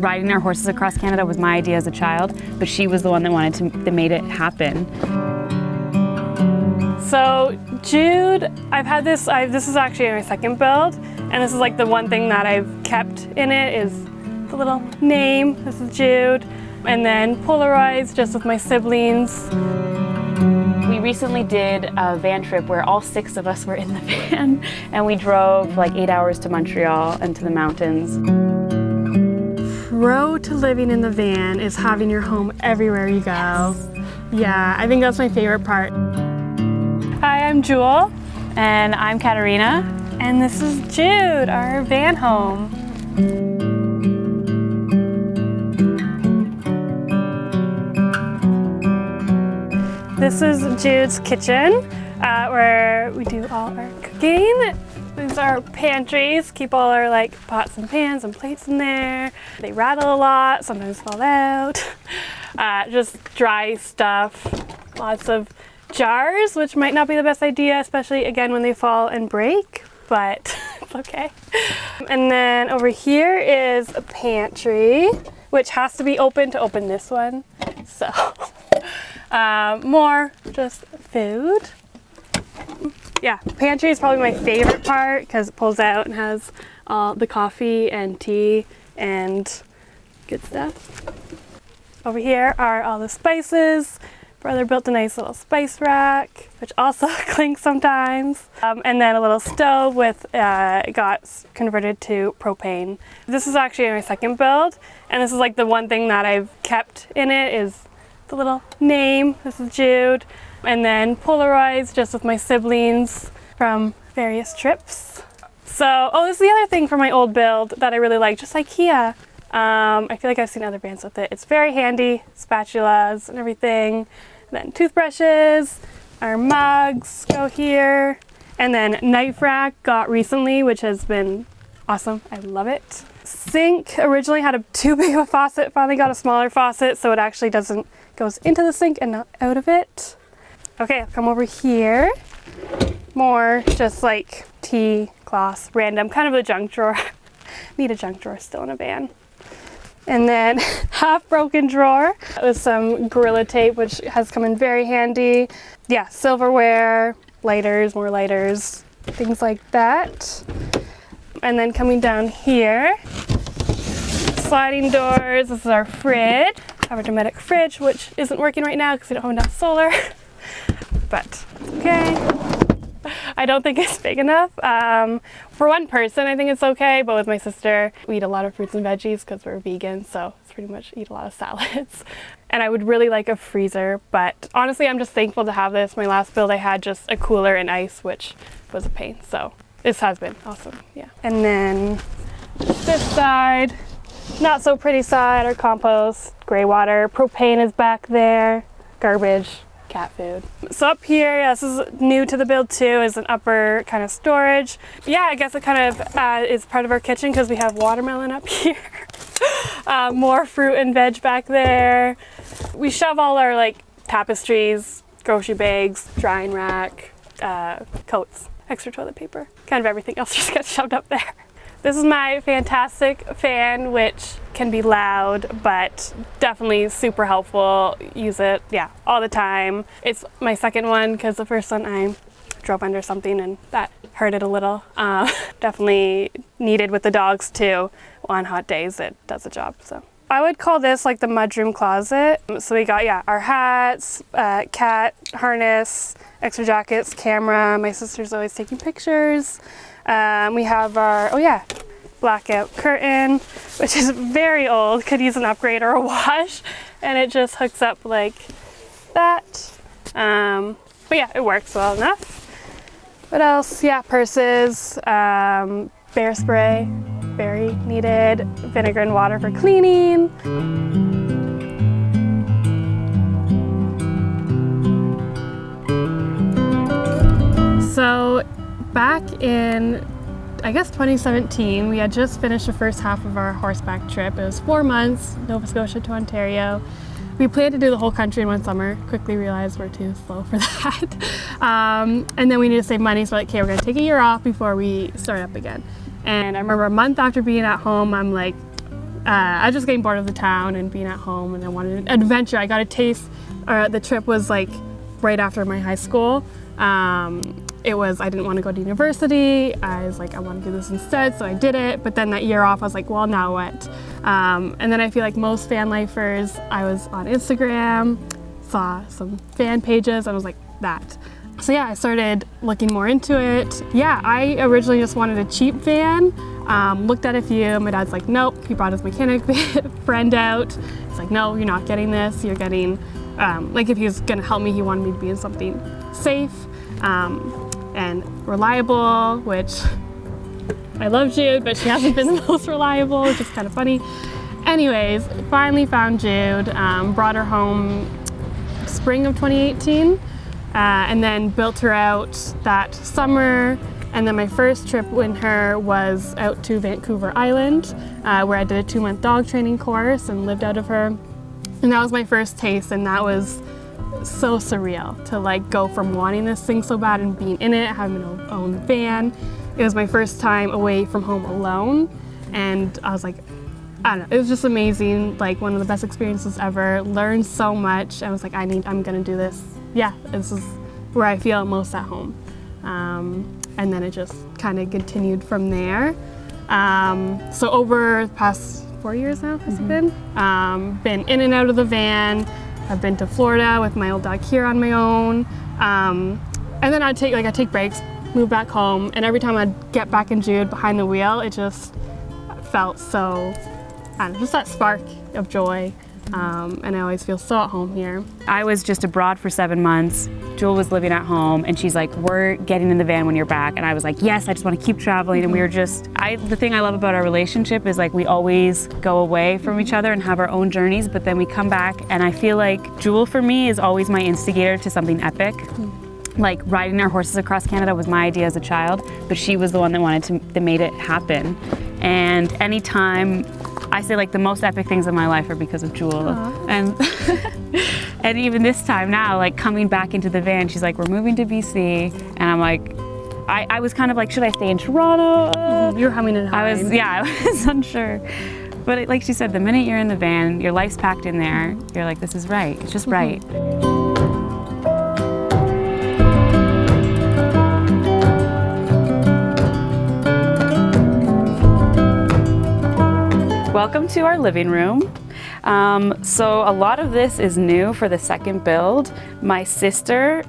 Riding our horses across Canada was my idea as a child, but she was the one that made it happen. So Jude, I've had this, this is actually my second build, and this is like the one thing that I've kept in it is the little name. This is Jude. And then Polaroids just with my siblings. We recently did a van trip where all 6 of us were in the van, and we drove like 8 hours to Montreal and to the mountains. Pro to living in the van is having your home everywhere you go. Yes. Yeah, I think that's my favorite part. Hi, I'm Jewel. And I'm Katarina. And this is Jude, our van home. This is Jude's kitchen, where we do all our cooking. These are our pantries, keep all our like pots and pans and plates in there. They rattle a lot, sometimes fall out. Just dry stuff, lots of jars, which might not be the best idea, especially again when they fall and break, but it's okay. And then over here is a pantry, which has to be open to open this one. So more just food. Yeah, pantry is probably my favorite part because it pulls out and has all the coffee and tea and good stuff. Over here are all the spices. Brother built a nice little spice rack, which also clinks sometimes. And then a little stove with, it got converted to propane. This is actually my second build, and this is like the one thing that I've kept in it is the little name. This is Jude. And then Polaroids just with my siblings from various trips. So, oh, this is the other thing from my old build that I really like, just IKEA. I feel like I've seen other brands with it. It's very handy, spatulas and everything. And then toothbrushes, our mugs go here. And then knife rack got recently, which has been awesome. I love it. Sink originally had too big of a faucet, finally got a smaller faucet, so it actually goes into the sink and not out of it. Okay, I'll come over here. More just like tea, cloths, random, kind of a junk drawer. Need a junk drawer still in a van. And then half broken drawer with some Gorilla Tape, which has come in very handy. Yeah, silverware, lighters, more lighters, things like that. And then coming down here, sliding doors. This is our fridge, our Dometic fridge, which isn't working right now because we don't have enough solar. But okay. I don't think it's big enough. For one person, I think it's okay, but with my sister, we eat a lot of fruits and veggies because we're vegan, so it's pretty much eat a lot of salads. And I would really like a freezer, but honestly, I'm just thankful to have this. My last build, I had just a cooler and ice, which was a pain, so this has been awesome, yeah. And then this side, not so pretty side, our compost, gray water, propane is back there, garbage, cat food. So up here, yeah, this is new to the build too, is an upper kind of storage. Yeah, I guess it kind of is part of our kitchen because we have watermelon up here. More fruit and veg back there. We shove all our like tapestries, grocery bags, drying rack, coats, extra toilet paper, kind of everything else just gets shoved up there. This is my fantastic fan, which can be loud, but definitely super helpful. Use it, yeah, all the time. It's my second one because the first one I drove under something and that hurt it a little. Definitely needed with the dogs too. On hot days, it does the job, so. I would call this like the mudroom closet. So we got, yeah, our hats, cat harness, extra jackets, camera. My sister's always taking pictures. We have our, oh yeah, blackout curtain, which is very old, could use an upgrade or a wash, and it just hooks up like that. But yeah, it works well enough. What else? Yeah, purses, bear spray, very needed, vinegar and water for cleaning. So back in, I guess 2017, we had just finished the first half of our horseback trip. It was 4 months, Nova Scotia to Ontario. We planned to do the whole country in one summer, quickly realized we're too slow for that. And then we need to save money, so we're like, okay, we're gonna take a year off before we start up again. And I remember a month after being at home, I'm like, I was just getting bored of the town and being at home, and I wanted an adventure. I got a taste. The trip was like right after my high school. I didn't want to go to university. I was like, I want to do this instead, so I did it. But then that year off, I was like, well, now what? And then I feel like most van lifers, I was on Instagram, saw some fan pages, and I was like, that. So yeah, I started looking more into it. Yeah, I originally just wanted a cheap van. Looked at a few. My dad's like, nope. He brought his mechanic friend out. He's like, no, you're not getting this. You're getting, like if he was gonna help me, he wanted me to be in something safe and reliable, which I love Jude, but she hasn't been the most reliable, which is kind of funny. Anyways, finally found Jude, brought her home spring of 2018, and then built her out that summer. And then my first trip with her was out to Vancouver Island, where I did a 2-month dog training course and lived out of her. And that was my first taste, and that was so surreal to like go from wanting this thing so bad and being in it, having my own van. It was my first time away from home alone, and I was like, I don't know, it was just amazing, like one of the best experiences ever. Learned so much. I was like, I'm gonna do this. Yeah, this is where I feel most at home. And then it just kind of continued from there. So over the past 4 years now, has it been? Been in and out of the van. I've been to Florida with my old dog here on my own. And then I take breaks, move back home, and every time I'd get back in Jude behind the wheel, it just felt so, I don't know, just that spark of joy. And I always feel so at home here. I was just abroad for 7 months. Jewel was living at home, and she's like, we're getting in the van when you're back. And I was like, yes, I just want to keep traveling. And we were just, the thing I love about our relationship is like we always go away from each other and have our own journeys, but then we come back, and I feel like Jewel for me is always my instigator to something epic. Like riding our horses across Canada was my idea as a child, but she was the one that made it happen. And anytime I say like the most epic things in my life are because of Jewel. And and even this time now, like coming back into the van, she's like, we're moving to BC. And I'm like, I was kind of like, should I stay in Toronto? You're humming and hawing. I was unsure. But like she said, the minute you're in the van, your life's packed in there, you're like, this is right, it's just right. Welcome to our living room. So a lot of this is new for the second build. My sister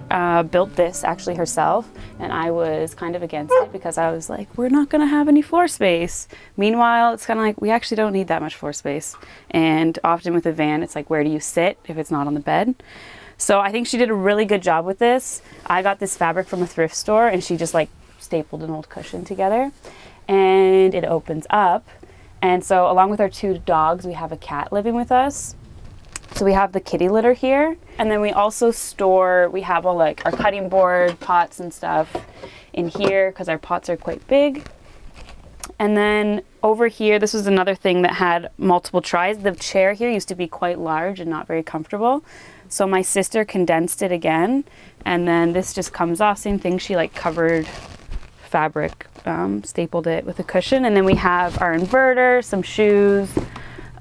built this actually herself, and I was kind of against it because I was like, we're not gonna have any floor space. Meanwhile, it's kind of like, we actually don't need that much floor space. And often with a van, it's like, where do you sit if it's not on the bed? So I think she did a really good job with this. I got this fabric from a thrift store, and she just like stapled an old cushion together, and it opens up. And so along with our 2 dogs, we have a cat living with us. So we have the kitty litter here. And then we also we have all like our cutting board, pots and stuff in here because our pots are quite big. And then over here, this was another thing that had multiple tries. The chair here used to be quite large and not very comfortable. So my sister condensed it again. And then this just comes off, same thing, she like covered fabric, stapled it with a cushion. And then we have our inverter, some shoes,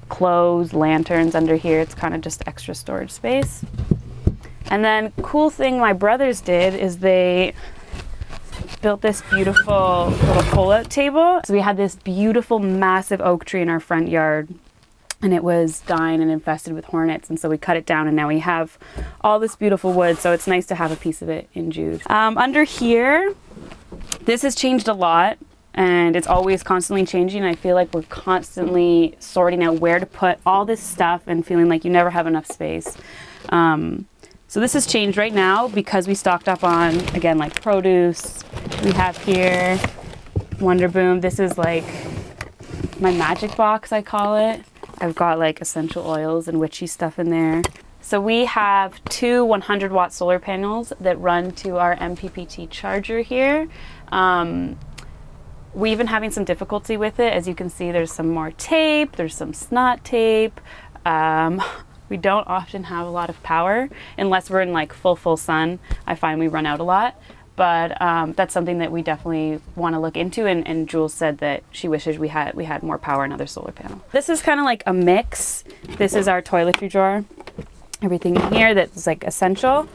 clothes, lanterns under here. It's kind of just extra storage space. And then cool thing my brothers did is they built this beautiful little pull-out table. So we had this beautiful massive oak tree in our front yard, and it was dying and infested with hornets, and so we cut it down, and now we have all this beautiful wood. So it's nice to have a piece of it in Jude. Under here, this has changed a lot, and it's always constantly changing. I feel like we're constantly sorting out where to put all this stuff and feeling like you never have enough space. So this has changed right now because we stocked up on, again, like produce. We have here Wonder Boom. This is like my magic box, I call it. I've got like essential oils and witchy stuff in there. So we have 2 100-watt solar panels that run to our MPPT charger here. We've been having some difficulty with it. As you can see, there's some more tape, there's some snot tape. We don't often have a lot of power unless we're in like full sun. I find we run out a lot. but that's something that we definitely want to look into, and Jules said that she wishes we had more power, another solar panel. This is kind of like a mix. This is our toiletry drawer. Everything in here that's like essential.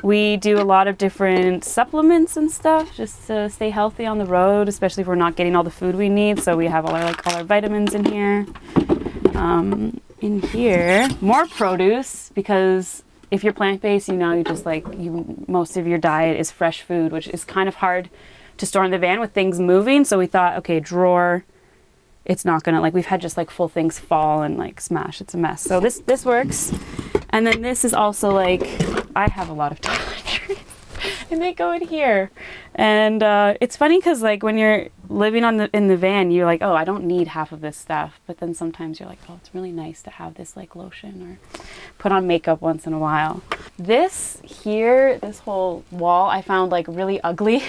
We do a lot of different supplements and stuff just to stay healthy on the road, especially if we're not getting all the food we need. So we have all our vitamins in here. In here, more produce, because if you're plant-based, you just most of your diet is fresh food, which is kind of hard to store in the van with things moving. So we thought, okay, drawer, it's not gonna, we've had just full things fall and smash. It's a mess. So this works. And then this is also I have a lot of toiletries and they go in here. And it's funny because when you're living in the van, you're like, oh, I don't need half of this stuff. But then sometimes you're like, oh, it's really nice to have this lotion or put on makeup once in a while. This whole wall I found really ugly.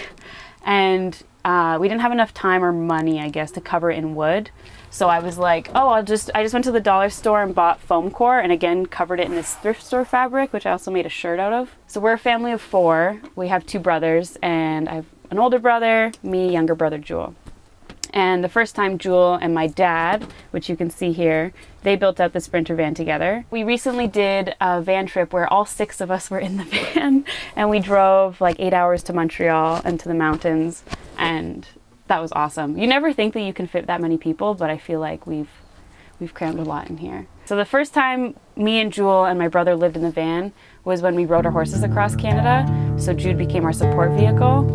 And we didn't have enough time or money, I guess, to cover it in wood. So I was like, oh, I just went to the dollar store and bought foam core, and again covered it in this thrift store fabric, which I also made a shirt out of. So we're a family of 4. We have 2 brothers, and I have an older brother, me, younger brother Jewel. And the first time Jewel and my dad, which you can see here, they built out the Sprinter van together. We recently did a van trip where all 6 of us were in the van, and we drove 8 hours to Montreal and to the mountains, and that was awesome. You never think that you can fit that many people, but I feel like we've crammed a lot in here. So the first time me and Jewel and my brother lived in the van was when we rode our horses across Canada. So Jude became our support vehicle.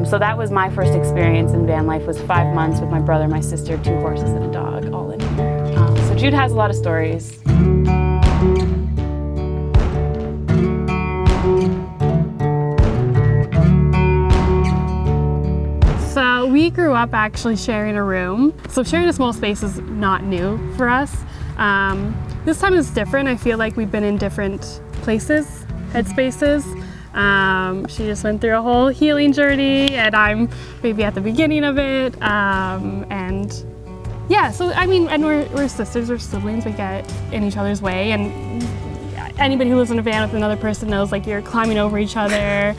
So that was my first experience in van life, was 5 months with my brother, my sister, 2 horses and a dog, all in here. So Jude has a lot of stories. So we grew up actually sharing a room. So sharing a small space is not new for us. This time is different. I feel like we've been in different places, headspaces. She just went through a whole healing journey, and I'm maybe at the beginning of it. And yeah, so I mean, and we're sisters, we're siblings, we get in each other's way, and anybody who lives in a van with another person knows you're climbing over each other.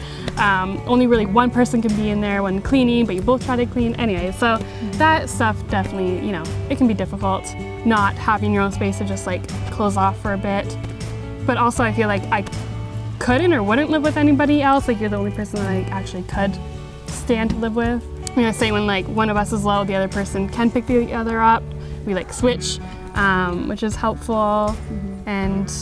Only really one person can be in there when cleaning, but you both try to clean anyway. So that stuff definitely, it can be difficult not having your own space to just close off for a bit. But also I feel like I couldn't or wouldn't live with anybody else. You're the only person that I actually could stand to live with. Say when one of us is low, the other person can pick the other up. We switch, which is helpful. And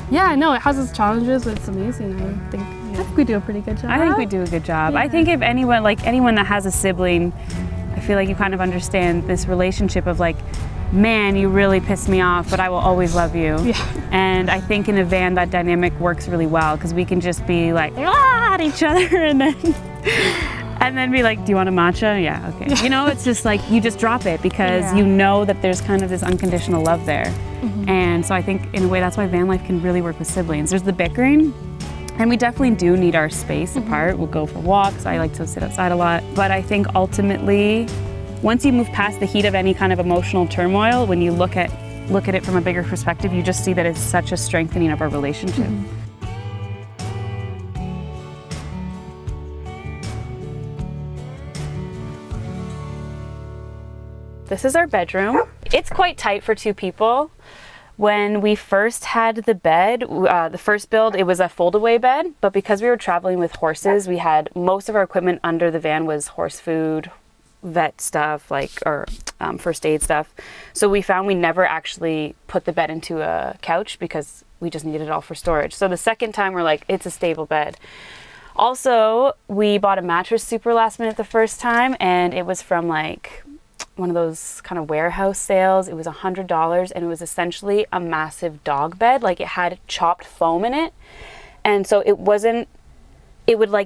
yeah, no, it has its challenges, but it's amazing. I think we do a pretty good job. I think we do a good job. Yeah. I think if anyone that has a sibling, I feel like you kind of understand this relationship of man, you really pissed me off, but I will always love you. Yeah. And I think in a van that dynamic works really well, because we can just be at each other and then be like, do you want a matcha? Yeah, okay. It's just you just drop it because you know that there's kind of this unconditional love there. Mm-hmm. And so I think in a way that's why van life can really work with siblings. There's the bickering, and we definitely do need our space apart. We'll go for walks. I like to sit outside a lot. But I think ultimately, once you move past the heat of any kind of emotional turmoil, when you look at it from a bigger perspective, you just see that it's such a strengthening of our relationship. Mm-hmm. This is our bedroom. It's quite tight for 2 people. When we first had the bed, the first build, it was a fold-away bed, but because we were traveling with horses, we had most of our equipment under the van was horse food, vet stuff, first aid stuff. So we found we never actually put the bed into a couch because we just needed it all for storage. So the second time we're it's a stable bed. Also, we bought a mattress super last minute the first time, and it was from one of those kind of warehouse sales. It was $100, and it was essentially a massive dog bed. It had chopped foam in it, and so it would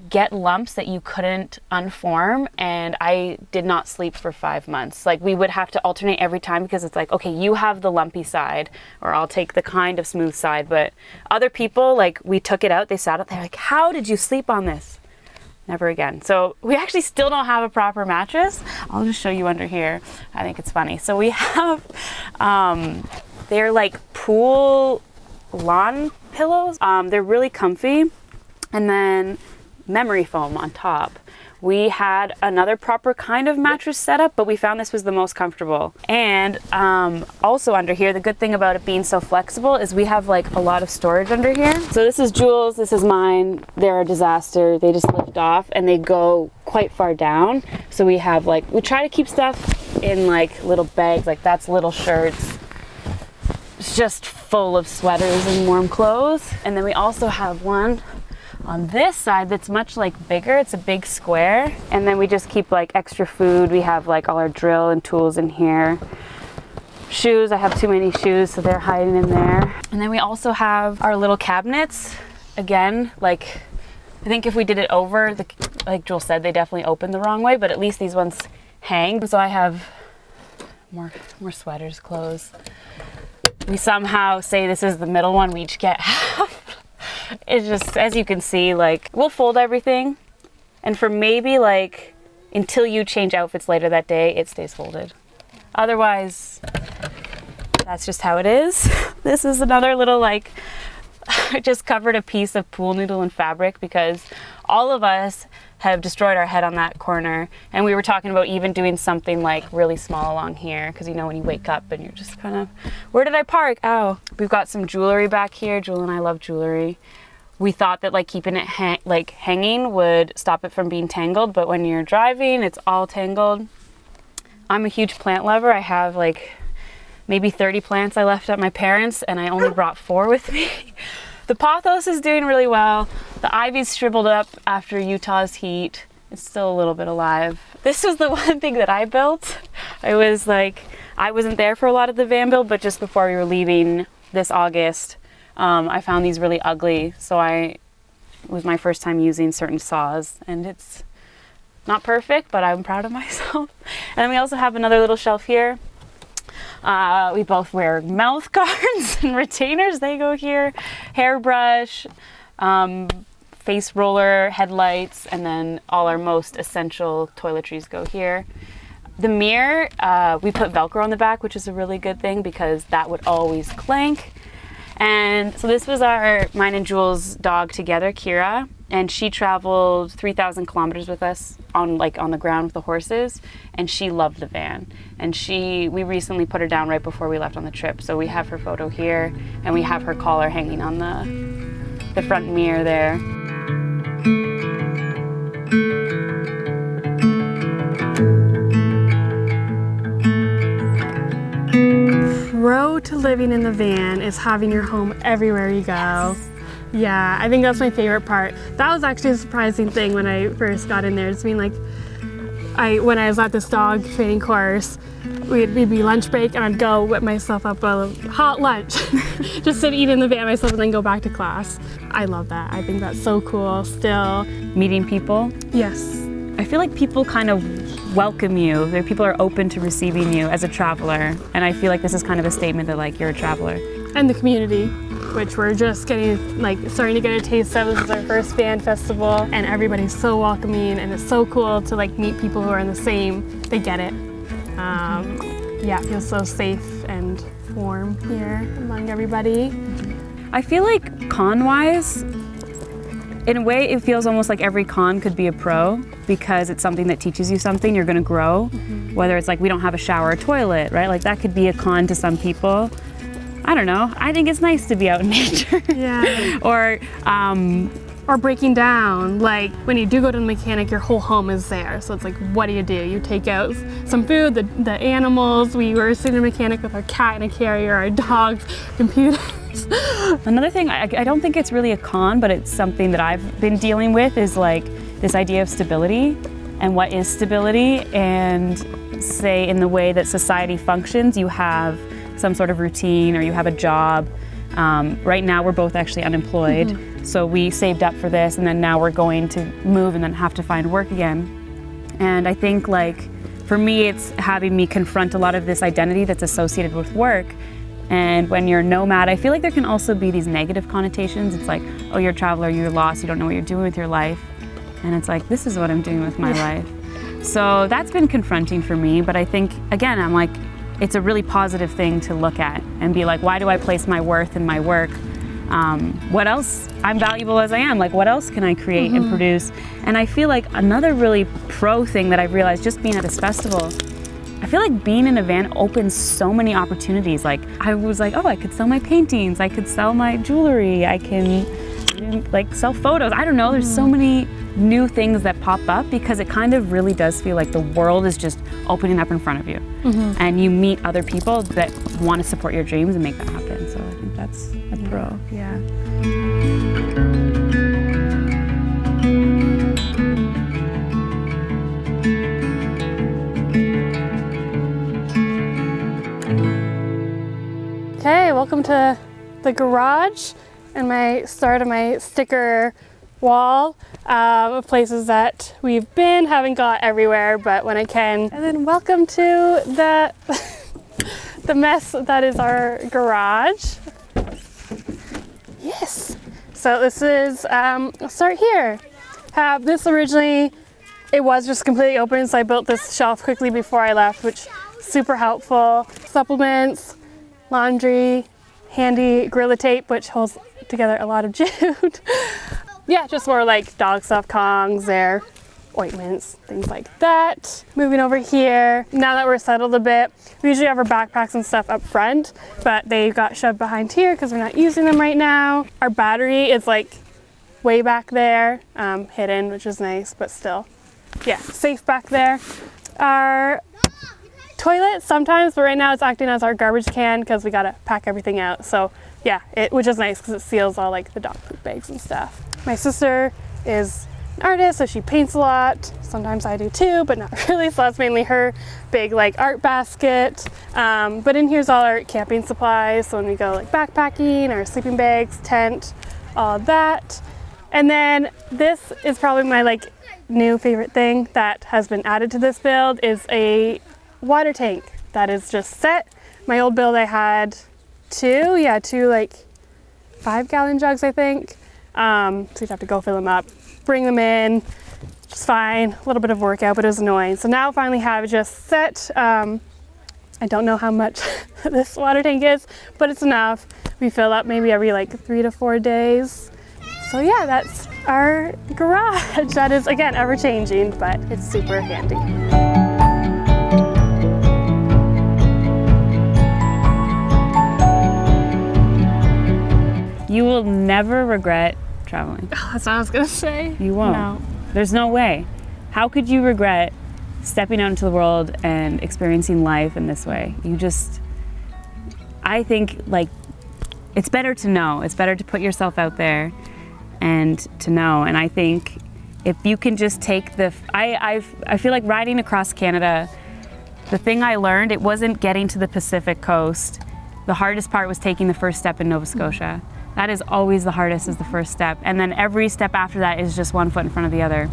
get lumps that you couldn't unform, and I did not sleep for 5 months. We would have to alternate every time, because it's okay, you have the lumpy side, or I'll take the kind of smooth side. But other people, we took it out, they sat up there how did you sleep on this? Never again. So we actually still don't have a proper mattress. I'll just show you under here. I think it's funny. So we have, they're pool lawn pillows. They're really comfy. and then memory foam on top. We had another proper kind of mattress setup, but we found this was the most comfortable. And also under here, the good thing about it being so flexible is we have like a lot of storage under here. So this is Jules, this is mine. They're a disaster. They just lift off and they go quite far down. So we have like, we try to keep stuff in like little bags, like that's little shirts. It's just full of sweaters and warm clothes. And then we also have one on this side that's much like bigger. It's a big square, and then we just keep like extra food. We have like all our drill and tools in here. Shoes, I have too many shoes, so they're hiding in there. And then we also have our little cabinets. Again, like I think if we did it over, like Joel said, they definitely open the wrong way, but at least these ones hang. So I have more sweaters, clothes. We somehow say this is the middle one, we each get half. It's just, as you can see, like we'll fold everything, and for maybe like until you change outfits later that day, it stays folded. Otherwise, that's just how it is. This is another little like, I just covered a piece of pool noodle and fabric because all of us have destroyed our head on that corner, and we were talking about even doing something like really small along here, because you know when you wake up and you're just kind of, where did I park? Ow. We've got some jewelry back here. Jewel and I love jewelry. We thought that like keeping it hanging would stop it from being tangled, but when you're driving, it's all tangled. I'm a huge plant lover. I have like maybe 30 plants I left at my parents', and I only brought 4 with me. The pothos is doing really well. The ivy's shriveled up after Utah's heat. It's still a little bit alive. This was the one thing that I built. I was like, I wasn't there for a lot of the van build, but just before we were leaving this August, I found these really ugly. So it was my first time using certain saws, and it's not perfect, but I'm proud of myself. And then we also have another little shelf here. We both wear mouth guards and retainers. They go here. Hairbrush, face roller, headlights, and then all our most essential toiletries go here. The mirror, we put Velcro on the back, which is a really good thing because that would always clank. And so this was mine and Jules' dog together, Kira, and she traveled 3,000 kilometers with us on the ground with the horses, and she loved the van. And we recently put her down right before we left on the trip, so we have her photo here, and we have her collar hanging on the front mirror there. Pro to living in the van is having your home everywhere you go. Yes. Yeah, I think that's my favorite part. That was actually a surprising thing when I first got in there. It's been like, when I was at this dog training course, we'd be lunch break and I'd go whip myself up a hot lunch. Just sit eat in the van myself and then go back to class. I love that. I think that's so cool still. Meeting people? Yes. I feel like people kind of welcome you. People are open to receiving you as a traveler. And I feel like this is kind of a statement that like you're a traveler. And the community, which we're just starting to get a taste of. This is our first fan festival, and everybody's so welcoming, and it's so cool to like meet people who are in the same, they get it. Yeah, it feels so safe and warm here among everybody. I feel like con-wise, in a way, it feels almost like every con could be a pro because it's something that teaches you something, you're gonna grow. Mm-hmm. Whether it's like we don't have a shower or toilet, right? Like that could be a con to some people. I don't know. I think it's nice to be out in nature. Yeah. Or breaking down. Like when you do go to the mechanic, your whole home is there. So it's like, what do? You take out some food, the animals. We were sitting in a mechanic with our cat in a carrier, our dogs, computers. Another thing, I don't think it's really a con, but it's something that I've been dealing with is like this idea of stability and what is stability, and say in the way that society functions, you have some sort of routine or you have a job. Right now we're both actually unemployed. Mm-hmm. So we saved up for this, and then now we're going to move and then have to find work again. And I think like for me, it's having me confront a lot of this identity that's associated with work. And when you're a nomad, I feel like there can also be these negative connotations. It's like, oh, you're a traveler, you're lost, you don't know what you're doing with your life. And it's like, this is what I'm doing with my life. So that's been confronting for me, but I think, again, I'm like, it's a really positive thing to look at and be like, why do I place my worth in my work what else, I'm valuable as I am, like what else can I create and produce? And I feel like another really pro thing that I've realized just being at this festival, I feel like being in a van opens so many opportunities. Like I was like, oh, I could sell my paintings, I could sell my jewelry, I can like sell photos. I don't know, there's so many new things that pop up because it kind of really does feel like the world is just opening up in front of you. And you meet other people that want to support your dreams and make that happen. So I think that's a pro, yeah. Okay, welcome to the garage and my start of my sticker wall of places that we've been, haven't got everywhere, but when I can. And then welcome to the mess that is our garage. Yes. So this is, I'll start here. This originally, it was just completely open, so I built this shelf quickly before I left, which is super helpful. Supplements, laundry, handy Gorilla Tape, which holds together a lot of jute. Yeah, just more like dog stuff, Kongs, their ointments, things like that. Moving over here, now that we're settled a bit, we usually have our backpacks and stuff up front, but they got shoved behind here because we're not using them right now. Our battery is like way back there, hidden, which is nice, but still, yeah, safe back there. Our toilet sometimes, but right now it's acting as our garbage can because we gotta pack everything out. So yeah, which is nice because it seals all like the dog poop bags and stuff. My sister is an artist, so she paints a lot. Sometimes I do too, but not really. So that's mainly her big like art basket. But in here's all our camping supplies. So when we go like backpacking, our sleeping bags, tent, all of that. And then this is probably my like new favorite thing that has been added to this build is a water tank that is just set. My old build I had two like 5-gallon jugs, I think. So you'd have to go fill them up, bring them in, which is fine. A little bit of workout, but it was annoying. So now I finally have it just set. I don't know how much this water tank is, but it's enough. We fill up maybe every like 3 to 4 days. So yeah, that's our garage. That is, again, ever changing, but it's super handy. You will never regret traveling. Oh, that's what I was gonna say. You won't. No. There's no way. How could you regret stepping out into the world and experiencing life in this way? I think like it's better to know. It's better to put yourself out there and to know. And I think if you can just take I feel like riding across Canada, the thing I learned, it wasn't getting to the Pacific coast. The hardest part was taking the first step in Nova Scotia. That is always the hardest, is the first step. And then every step after that is just one foot in front of the other.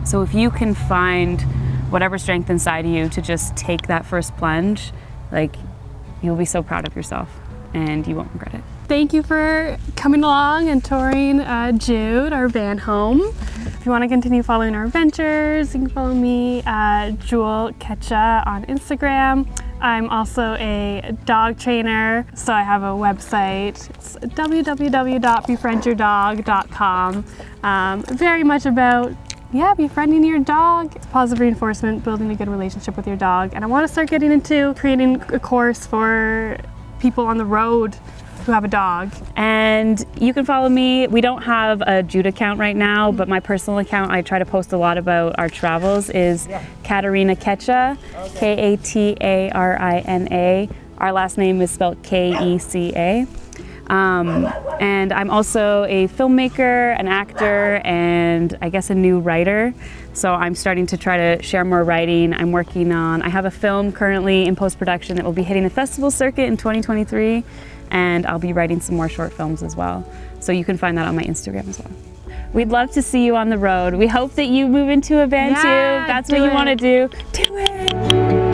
So if you can find whatever strength inside of you to just take that first plunge, like you'll be so proud of yourself and you won't regret it. Thank you for coming along and touring Jude, our van home. If you want to continue following our adventures, you can follow me at Jewel Ketcha on Instagram. I'm also a dog trainer, so I have a website. It's www.befriendyourdog.com. Very much about, befriending your dog. It's positive reinforcement, building a good relationship with your dog. And I want to start getting into creating a course for people on the road who have a dog. And you can follow me. We don't have a Jude account right now, but my personal account, I try to post a lot about our travels, is Katarina Ketcha, Katarina. Our last name is spelled Keca. And I'm also a filmmaker, an actor, and I guess a new writer. So I'm starting to try to share more writing. I have a film currently in post-production that will be hitting the festival circuit in 2023. And I'll be writing some more short films as well. So you can find that on my Instagram as well. We'd love to see you on the road. We hope that you move into a van too. If that's what you want to do. Do it!